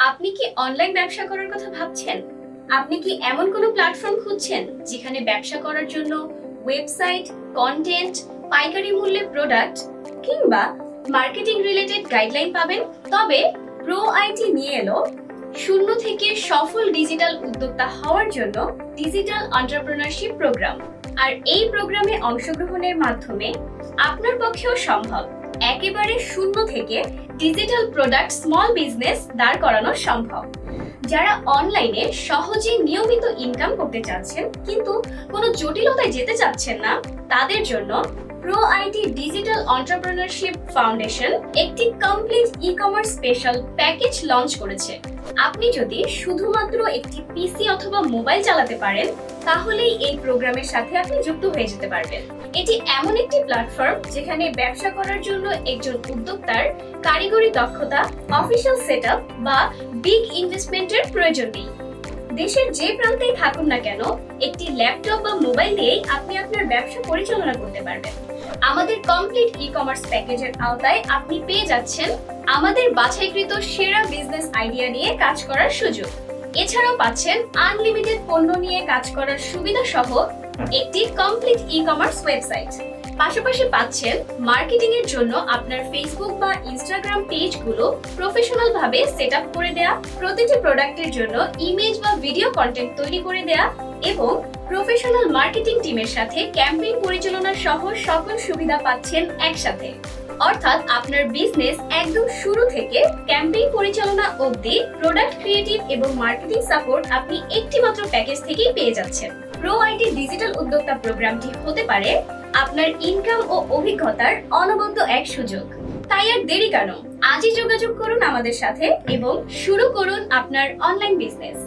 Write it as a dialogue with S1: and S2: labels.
S1: আপনি কি অনলাইন ব্যবসা করার কথা ভাবছেন? আপনি কি এমন কোনো প্ল্যাটফর্ম খুঁজছেন যেখানে ব্যবসা করার জন্য ওয়েবসাইট, কন্টেন্ট, পাইকারি মূল্যে প্রোডাক্ট কিংবা মার্কেটিং রিলেটেড গাইডলাইন পাবেন? তবে প্রো আইটি নিয়ে এলো শূন্য থেকে সফল ডিজিটাল উদ্যোক্তা হওয়ার জন্য ডিজিটাল এন্টারপ্রেনারশিপ প্রোগ্রাম। আর এই প্রোগ্রামে অংশগ্রহণের মাধ্যমে আপনার পক্ষেও সম্ভব একেবারে শূন্য থেকে ডিজিটাল প্রোডাক্ট স্মল বিজনেস দাঁড় করানো সম্ভব। যারা অনলাইনে সহজে নিয়মিত ইনকাম করতে চাচ্ছেন কিন্তু কোনো জটিলতায় যেতে চাচ্ছেন না, তাদের জন্য Pro IT Digital Entrepreneurship Foundation একটি complete e-commerce special package launch করেছে। আপনি যদি শুধুমাত্র একটি পিসি অথবা মোবাইল চালাতে পারেন, তাহলেই এই প্রোগ্রামের সাথে আপনি যুক্ত হয়ে যেতে পারবেন। এটি এমন একটি প্ল্যাটফর্ম যেখানে ব্যবসা করার জন্য একজন উদ্যোক্তার কারিগরি দক্ষতা, অফিসিয়াল সেটআপ বা বিগ ইনভেস্টমেন্টের প্রয়োজন নেই। দেশের যে প্রান্তেই থাকুন না কেন, একটি ল্যাপটপ বা মোবাইল দিয়েই আপনি আপনার ব্যবসা পরিচালনা করতে পারবেন। আমাদের কমপ্লিট ই-কমার্স প্যাকেজের আওতায় আপনি পেয়ে যাচ্ছেন আমাদের বাছাইকৃত সেরা বিজনেস আইডিয়া নিয়ে কাজ করার সুযোগ। এছাড়াও পাচ্ছেন আনলিমিটেড পণ্য নিয়ে কাজ করার সুবিধা সহ একটি কমপ্লিট ই-কমার্স ওয়েবসাইট। পাশাপাশি পাচ্ছেন মার্কেটিং এর জন্য আপনার ফেসবুক বা ইনস্টাগ্রাম পেজগুলো প্রফেশনাল ভাবে সেটআপ করে দেয়া, প্রতিটি প্রোডাক্টের জন্য ইমেজ বা ভিডিও কন্টেন্ট তৈরি করে দেয়া এবং প্রফেশনাল মার্কেটিং টিমের সাথে ক্যাম্পেইন পরিচালনা সহ সকল সুবিধা পাচ্ছেন একসাথে। অর্থাৎ আপনার বিজনেস একদম শুরু থেকে ক্যাম্পেইন পরিচালনা অবধি প্রোডাক্ট ক্রিয়েটিভ এবং মার্কেটিং সাপোর্ট আপনি একটি মাত্র প্যাকেজ থেকেই পেয়ে যাচ্ছেন। প্রো আইটি ডিজিটাল উদ্যোক্তা প্রোগ্রামটি হতে পারে আপনার ইনকাম ও অভিজ্ঞতার অনবদ্য এক সুযোগ। তাই আর দেরি কেন? আজই যোগাযোগ করুন আমাদের সাথে এবং শুরু করুন আপনার অনলাইন বিজনেস।